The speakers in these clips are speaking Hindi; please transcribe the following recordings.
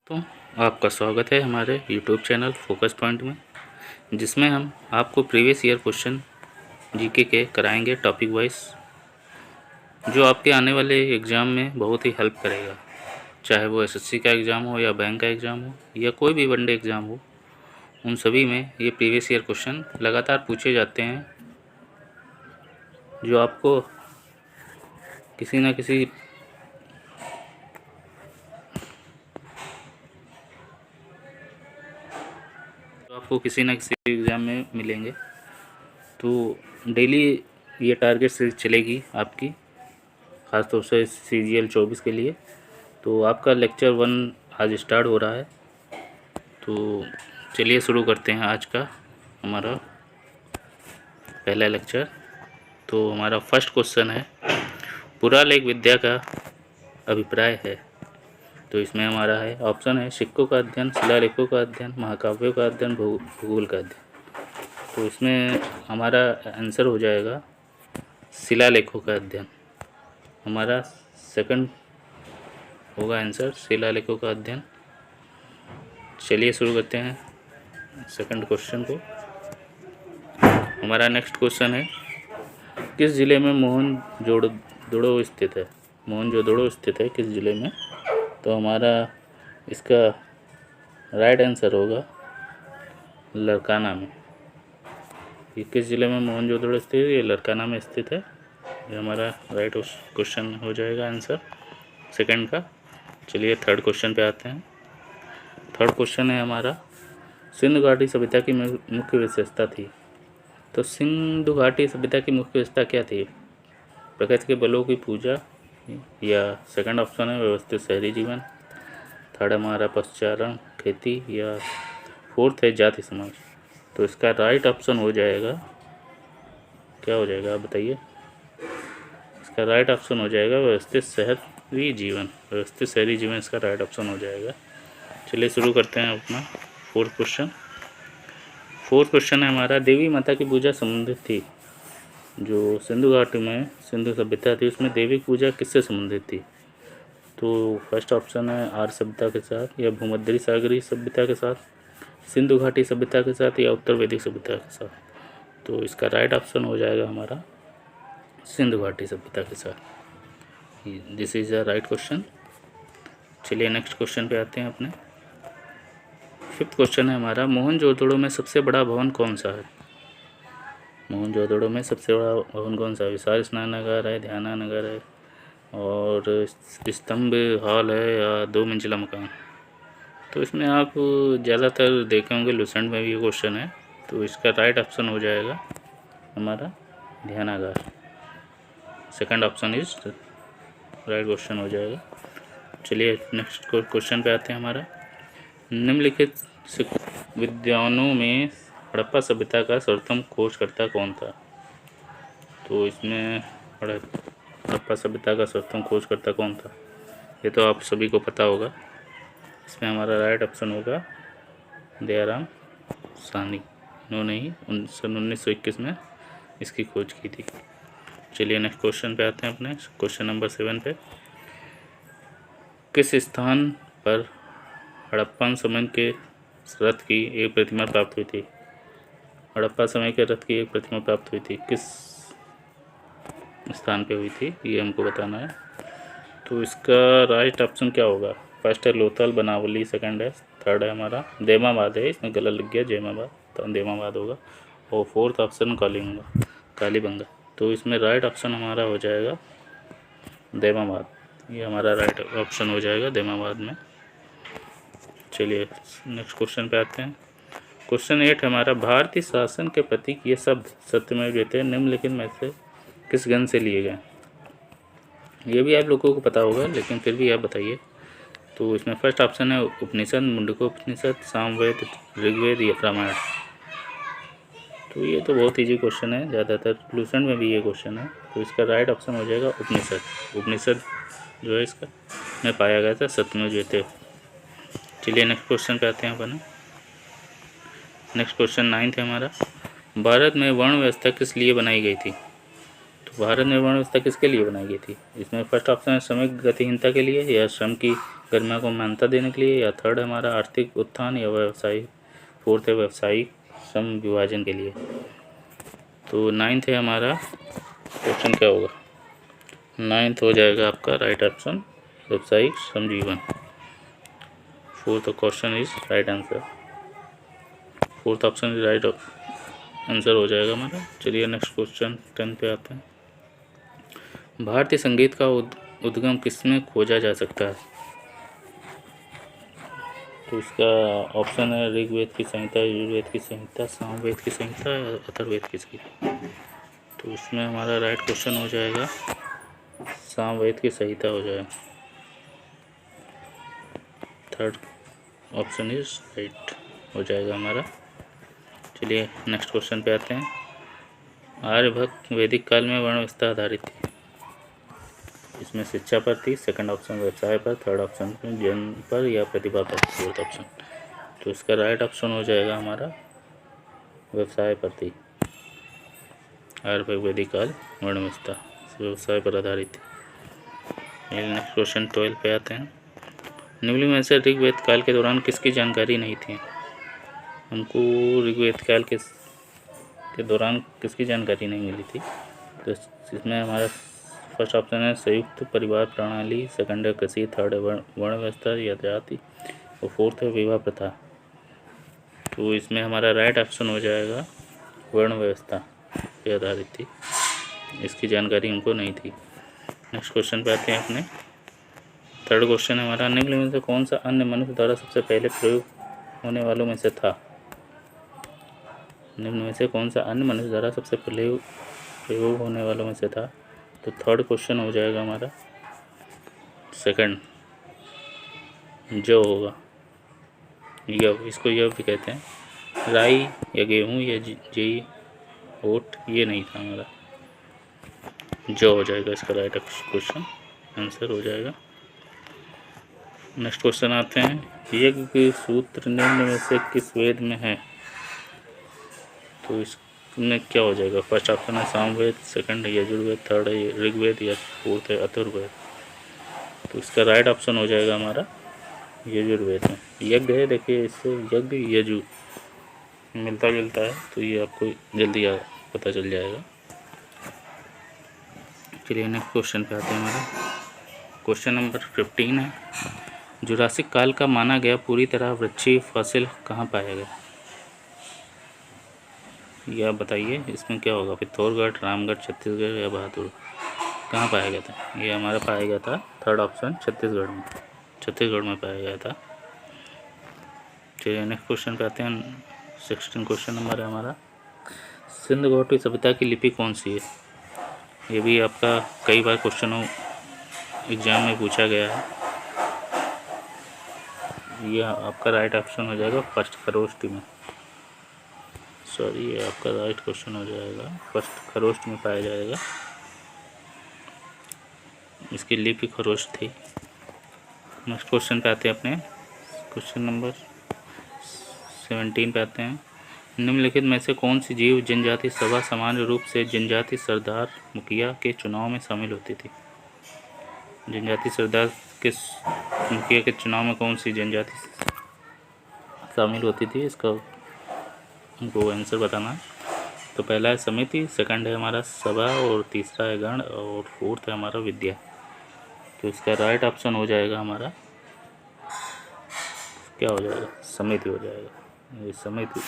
तो आपका स्वागत है हमारे YouTube चैनल फोकस पॉइंट में, जिसमें हम आपको प्रीवियस ईयर क्वेश्चन जीके के कराएंगे टॉपिक वाइज, जो आपके आने वाले एग्ज़ाम में बहुत ही हेल्प करेगा। चाहे वो एसएससी का एग्ज़ाम हो या बैंक का एग्ज़ाम हो या कोई भी वनडे एग्ज़ाम हो, उन सभी में ये प्रीवियस ईयर क्वेश्चन लगातार पूछे जाते हैं, जो आपको किसी न किसी एग्ज़ाम में मिलेंगे। तो डेली ये टारगेट सीरीज चलेगी आपकी, ख़ासतौर से CGL 24 के लिए। तो आपका लेक्चर 1 आज स्टार्ट हो रहा है। तो चलिए शुरू करते हैं आज का हमारा पहला लेक्चर। तो हमारा फर्स्ट क्वेश्चन है, पुरालेख विद्या का अभिप्राय है। तो इसमें हमारा है ऑप्शन है सिक्कों का अध्ययन, शिलालेखों का अध्ययन, महाकाव्यों का अध्ययन, भूगोल का अध्ययन। तो इसमें हमारा आंसर हो जाएगा शिलालेखों का अध्ययन। हमारा सेकंड होगा आंसर शिलालेखों का अध्ययन। चलिए शुरू करते हैं सेकंड क्वेश्चन को। हमारा नेक्स्ट क्वेश्चन है, किस जिले में मोहनजोदड़ो स्थित है? मोहनजोदड़ो स्थित है किस जिले में? तो हमारा इसका राइट आंसर होगा लरकाना में। ये किस जिले में मोहनजोदड़ो स्थित है? ये लरकाना में स्थित है। ये हमारा राइट क्वेश्चन हो जाएगा आंसर सेकंड का। चलिए थर्ड क्वेश्चन पे आते हैं। थर्ड क्वेश्चन है हमारा, सिंधु घाटी सभ्यता की मुख्य विशेषता थी। तो सिंधु घाटी सभ्यता की मुख्य विशेषता क्या थी? प्रकृति के बलों की पूजा, या सेकंड ऑप्शन है व्यवस्थित शहरी जीवन, थर्ड हमारा पशुचारण खेती, या फोर्थ है जाति समाज। तो इसका राइट ऑप्शन हो जाएगा, क्या हो जाएगा आप बताइए? इसका राइट ऑप्शन हो जाएगा व्यवस्थित शहरी जीवन। व्यवस्थित शहरी जीवन इसका राइट ऑप्शन हो जाएगा। चलिए शुरू करते हैं अपना फोर्थ क्वेश्चन। फोर्थ क्वेश्चन है हमारा, देवी माता की पूजा संबंधित थी। जो सिंधु घाटी में सिंधु सभ्यता थी, उसमें देवी पूजा किससे संबंधित थी? तो फर्स्ट ऑप्शन है आर्य सभ्यता के साथ, या भूमध्य सागरीय सभ्यता के साथ, सिंधु घाटी सभ्यता के साथ, या उत्तर वैदिक सभ्यता के साथ। तो इसका राइट ऑप्शन हो जाएगा हमारा सिंधु घाटी सभ्यता के साथ। This is the right question. चलिए नेक्स्ट क्वेश्चन पे आते हैं अपने। फिफ्थ क्वेश्चन है हमारा, मोहनजोदड़ो में सबसे बड़ा भवन कौन सा है? मोहनजोदड़ो में सबसे बड़ा भवन कौन सा है? विशाल स्नानागार है, ध्यानानगर है, और स्तंभ हॉल है, या 2 मंजिला मकान? तो इसमें आप ज़्यादातर देखे होंगे लुसेंट में भी ये क्वेश्चन है। तो इसका राइट ऑप्शन हो जाएगा हमारा ध्यानागार। Second option is right question हो जाएगा। चलिए नेक्स्ट क्वेश्चन पे आते हैं हमारा, निम्नलिखित विद्वानों में हड़प्पा सभ्यता का सर्वप्रथम खोजकर्ता कौन था? तो इसमें हड़प्पा सभ्यता का सर्वप्रथम खोजकर्ता कौन था? ये तो आप सभी को पता होगा। इसमें हमारा राइट ऑप्शन होगा दयाराम साहनी। इन्होंने ही 1921 में इसकी खोज की थी। चलिए नेक्स्ट क्वेश्चन पे आते हैं अपने क्वेश्चन नंबर 7 पे। किस स्थान पर हड़प्पन समय के रथ की एक प्रतिमा प्राप्त हुई थी? हड़प्पा समय के रथ की एक प्रतिमा प्राप्त हुई थी, किस स्थान पे हुई थी? ये हमको बताना है। तो इसका राइट ऑप्शन क्या होगा? फर्स्ट है लोथल बनावली, सेकंड है, थर्ड है हमारा देमाबाद है, इसमें गलत लग गया जेमाबाद, तो देमाबाद होगा, और फोर्थ ऑप्शन कालीबंगा। तो इसमें राइट ऑप्शन हमारा हो जाएगा देमाबाद। ये हमारा राइट ऑप्शन हो जाएगा देमाबाद में। चलिए नेक्स्ट क्वेश्चन पे आते हैं। क्वेश्चन 8 हमारा, भारतीय शासन के प्रतीक ये शब्द सत्यमेव जयते निम्नलिखित में से किस ग्रंथ से लिए गए? ये भी आप लोगों को पता होगा, लेकिन फिर भी आप बताइए। तो इसमें फर्स्ट ऑप्शन है उपनिषद, मुंडकोपनिषद, सामवेद, ऋग्वेद, या रामायण। तो ये तो बहुत ईजी क्वेश्चन है, ज़्यादातर लूसेंट में भी ये क्वेश्चन है। तो इसका राइट ऑप्शन हो जाएगा उपनिषद। उपनिषद जो है इसका में पाया गया था सत्यमेव जयते। चलिए नेक्स्ट क्वेश्चन पे आते हैं अपन। नेक्स्ट क्वेश्चन 9 है हमारा, भारत में वर्ण व्यवस्था किस लिए बनाई गई थी? तो भारत में वर्ण व्यवस्था किसके लिए बनाई गई थी? इसमें फर्स्ट ऑप्शन है श्रमिक गतिहीनता के लिए, या श्रम की गरिमा को मान्यता देने के लिए, या थर्ड है हमारा आर्थिक उत्थान, या व्यवसायिक, फोर्थ है व्यवसायिक श्रम विभाजन के लिए। तो 9th है हमारा क्वेश्चन क्या होगा, 9th हो जाएगा आपका राइट ऑप्शन व्यवसायिक श्रम जीवन। Fourth question is right answer, fourth option is right answer हो जाएगा हमारा। चलिए नेक्स्ट क्वेश्चन 10 पे आते हैं। भारतीय संगीत का उद्गम किसमें खोजा जा सकता है? तो इसका ऑप्शन है ऋग्वेद की संहिता, यजुर्वेद की संहिता, सामवेद की संहिता, अथर्ववेद की संहिता। तो इसमें हमारा राइट क्वेश्चन हो जाएगा सामवेद की संहिता हो जाएगा। थर्ड ऑप्शन इज राइट हो जाएगा हमारा। चलिए नेक्स्ट क्वेश्चन पे आते हैं। आर्यभट्ट वैदिक काल में वर्ण व्यवस्था आधारित थी। इसमें शिक्षा पर थी, सेकंड ऑप्शन व्यवसाय पर, थर्ड ऑप्शन ज्ञान पर या प्रतिभा पर, फोर्थ ऑप्शन। तो इसका राइट ऑप्शन हो जाएगा हमारा व्यवसाय पर थी। आर्यभट्ट वैदिक काल वर्ण व्यवस्था व्यवसाय पर आधारित थी। नेक्स्ट क्वेश्चन 12 पे आते हैं। निम्नलिखित में से ऋग्वेद काल के दौरान किसकी जानकारी नहीं थी? हमको ऋग्वेद काल के दौरान किसकी जानकारी नहीं मिली थी? तो इसमें हमारा फर्स्ट ऑप्शन है संयुक्त परिवार प्रणाली, सेकंड है कृषि, थर्ड है वर्ण व्यवस्था या जाति, और फोर्थ है विवाह प्रथा। तो इसमें हमारा राइट ऑप्शन हो जाएगा वर्ण व्यवस्था पे आधारित थी, इसकी जानकारी हमको नहीं थी। नेक्स्ट क्वेश्चन पे आते हैं अपने। थर्ड क्वेश्चन है हमारा, निम्नलिखित में से कौन सा अन्य मनुष्य द्वारा सबसे पहले प्रयोग होने वालों में से था? निम्न में से कौन सा अन्य मनुष्य द्वारा सबसे पहले प्रयोग होने वालों में से था? तो थर्ड क्वेश्चन हो जाएगा हमारा सेकंड, जो होगा यव, इसको यव भी कहते हैं। राई या गेहूँ या जी ओट ये नहीं था हमारा, जो हो जाएगा इसका राइट क्वेश्चन आंसर हो जाएगा। नेक्स्ट क्वेश्चन आते हैं। यज्ञ के सूत्र निम्न में से किस वेद में है? तो इसमें क्या हो जाएगा? फर्स्ट ऑप्शन है सामवेद, सेकंड है यजुर्वेद, थर्ड है ऋग्वेद या फोर्थ है अथर्ववेद। तो इसका राइट ऑप्शन हो जाएगा हमारा यजुर्वेद में। यज्ञ है, देखिए इससे यज्ञ यजु मिलता जुलता है, तो ये आपको जल्दी पता चल जाएगा। चलिए नेक्स्ट क्वेश्चन पे आते हैं। हमारा क्वेश्चन नंबर 15 है। जुरासिक काल का माना गया पूरी तरह वृक्षीय फॉसिल कहाँ पाया गया? ये आप बताइए, इसमें क्या होगा? पिथौरगढ़, रामगढ़, छत्तीसगढ़ या बहादुर, कहाँ पाया गया था? ये हमारा पाया गया था थर्ड ऑप्शन छत्तीसगढ़ में, छत्तीसगढ़ में पाया गया था। चलिए नेक्स्ट क्वेश्चन पे आते हैं। 16 क्वेश्चन नंबर है हमारा। सिंध घाटी सभ्यता की लिपि कौन सी है? ये भी आपका कई बार क्वेश्चनों एग्जाम में पूछा गया है। ये आपका राइट ऑप्शन हो जाएगा फर्स्ट खरोष्ट में, सॉरी ये आपका राइट क्वेश्चन हो जाएगा फर्स्ट खरोष्ट में पाया जाएगा। इसकी लिपि खरोष्ट थी। नेक्स्ट क्वेश्चन पे आते हैं अपने क्वेश्चन नंबर 17 पे आते हैं। निम्नलिखित में से कौन सी जीव जनजाति सभा सामान्य रूप से जनजाति सरदार मुखिया के चुनाव में शामिल होती थी? जनजाति सरदार के मुखिया के चुनाव में कौन सी जनजाति शामिल होती थी? इसका हमको आंसर बताना है। तो पहला है समिति, सेकंड है हमारा सभा, और तीसरा है गण, और फोर्थ है हमारा विद्या। तो इसका राइट ऑप्शन हो जाएगा हमारा क्या हो जाएगा? समिति हो जाएगा। ये समिति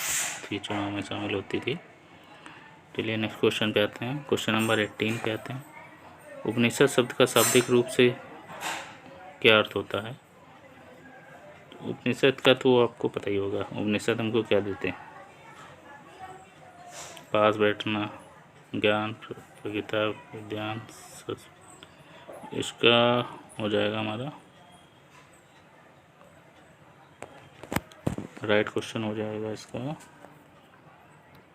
थी चुनाव में शामिल होती थी। चलिए नेक्स्ट क्वेश्चन पे आते हैं। क्वेश्चन नंबर 18 पे आते हैं। उपनिषद शब्द का शाब्दिक रूप से क्या अर्थ होता है? उपनिषद का तो आपको पता ही होगा। उपनिषद हमको क्या देते हैं? पास बैठना, ज्ञान, प्रतियोगिता, विज्ञान। इसका हो जाएगा हमारा राइट क्वेश्चन हो जाएगा इसका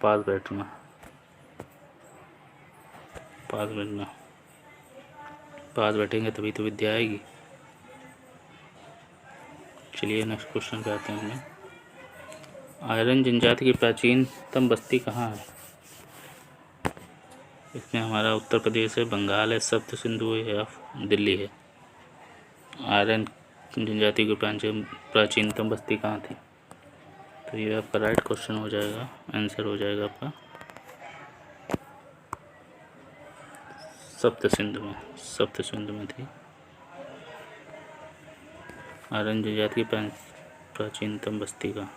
पास बैठना, पास बैठना, पास बैठेंगे तभी तो विद्या आएगी। चलिए नेक्स्ट क्वेश्चन पे आते हैं। आर्यन जनजाति की प्राचीनतम बस्ती कहाँ है? इसमें हमारा उत्तर प्रदेश है, बंगाल है, सप्त सिंधु है या दिल्ली है। आर्यन जनजाति की प्राचीनतम बस्ती कहाँ थी? तो ये आपका राइट क्वेश्चन हो जाएगा, आंसर हो जाएगा आपका सप्त सिंधु में थी आर्यन जनजाति की प्राचीनतम बस्ती का।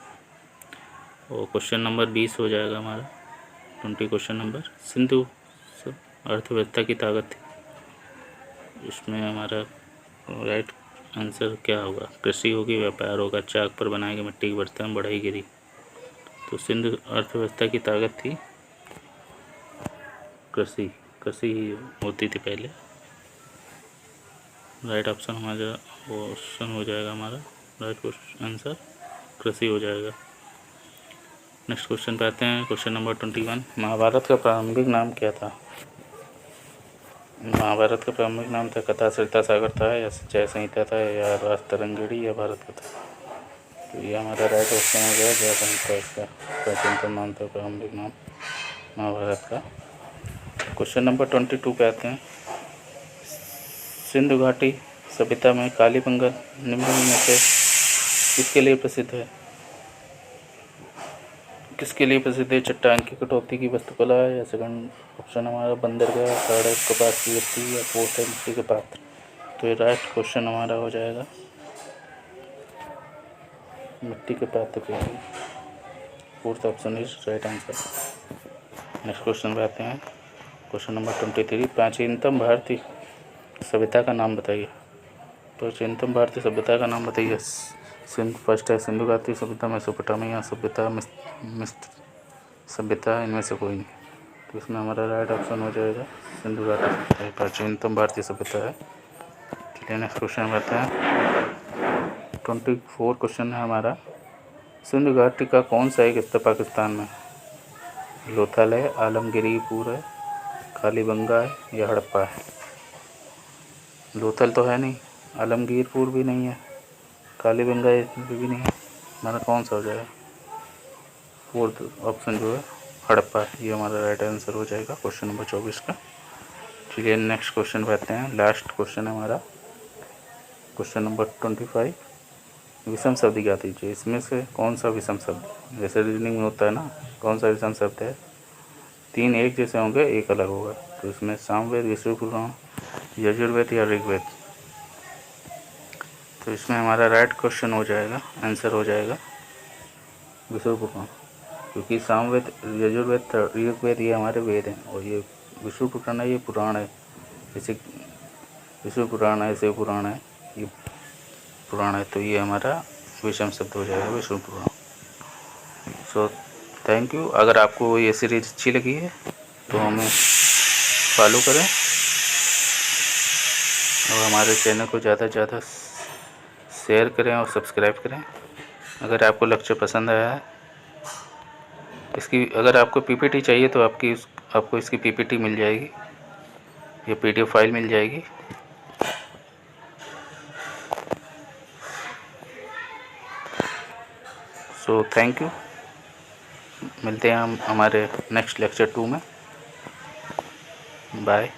और क्वेश्चन नंबर 20 हो जाएगा हमारा 20 क्वेश्चन नंबर। सिंधु अर्थव्यवस्था की ताकत थी, इसमें हमारा राइट आंसर क्या होगा? कृषि होगी, व्यापार होगा, चाक पर बनाए गए मिट्टी के बर्तन, बढ़ई गिरी। तो सिंधु अर्थव्यवस्था की ताकत थी कृषि ही होती थी पहले। राइट ऑप्शन हमारा क्वेश्चन हो जाएगा, हमारा राइट आंसर कृषि हो जाएगा। नेक्स्ट क्वेश्चन पे आते हैं, क्वेश्चन नंबर 21। महाभारत का प्रारंभिक नाम क्या था? महाभारत का प्रारंभिक नाम था कथा सरिता सागर था, या जय संहिता था, या रास तरंगिणी, या भारत कथा। तो ये हमारा राइट ऑप्शन हो गया जय संहिता, इसका प्राचीनतम नाम था, प्रारंभिक नाम महाभारत का। क्वेश्चन नंबर 22 पे आते हैं। सिंधु घाटी सभ्यता में कालीबंगा निम्न में से किसके लिए प्रसिद्ध है? किसके लिए प्रसिद्ध है? चट्टान की कटौती की वास्तुकला, या सेकंड ऑप्शन हमारा बंदरगाह, थर्ड कपास की व्यक्ति, या फोर्थ है मिट्टी के पात्र। तो ये राइट क्वेश्चन हमारा हो जाएगा मिट्टी के पात्र पे, fourth option is right answer. Next question पे आते हैं, क्वेश्चन नंबर 23। प्राचीनतम भारतीय सभ्यता का नाम बताइए। प्राचीनतम भारतीय सभ्यता का नाम बताइए। फर्स्ट है सिंधु घाटी सभ्यता, मेसोपोटामिया सभ्यता, मिस्र सभ्यता, इनमें से कोई नहीं। तो इसमें हमारा राइट ऑप्शन हो जाएगा सिंधु घाटी सभ्यता प्राचीनतम भारतीय सभ्यता है। चलिए नेक्स्ट क्वेश्चन करते हैं। 24 क्वेश्चन है हमारा। सिंधु घाटी का कौन सा एक स्तर पाकिस्तान में? लोथल है, आलमगीरपुर है, कालीबंगा है, या हड़प्पा है? लोथल तो है नहीं, आलमगीरपुर भी नहीं है, कालीबंगा भी नहीं है, हमारा कौन सा हो जाएगा? फोर्थ ऑप्शन जो है हड़प्पा, ये हमारा राइट आंसर हो जाएगा क्वेश्चन नंबर 24 का। चलिए नेक्स्ट क्वेश्चन पे आते हैं, लास्ट क्वेश्चन है हमारा क्वेश्चन नंबर 25। विषम शब्द क्या दीजिए, इसमें से कौन सा विषम शब्द, जैसे रीजनिंग में होता है ना, कौन सा विषम शब्द है? 3 एक जैसे होंगे, एक अलग होगा। तो इसमें सामवेद, विष्णु पुराण, यजुर्वेद, या ऋग्वेद। तो इसमें हमारा राइट क्वेश्चन हो जाएगा, आंसर हो जाएगा विष्णु पुराण, क्योंकि सामवेद, यजुर्वेद, ऋग्वेद ये हमारे वेद हैं, और ये विष्णु पुराण है, ये पुराण है। जैसे विष्णु पुराण है, शिव पुराण है, ये पुराण है, तो ये हमारा विषम शब्द हो जाएगा विष्णु पुराण। So thank you. अगर आपको ये सीरीज अच्छी लगी है तो हमें फॉलो करें और हमारे चैनल को ज़्यादा से ज़्यादा शेयर करें और सब्सक्राइब करें। अगर आपको लेक्चर पसंद आया है, इसकी अगर आपको पीपीटी चाहिए तो आपको इसकी पीपीटी मिल जाएगी, ये पीडीएफ फाइल मिल जाएगी। सो थैंक यू। मिलते हैं हम हमारे नेक्स्ट लेक्चर 2 में। बाय।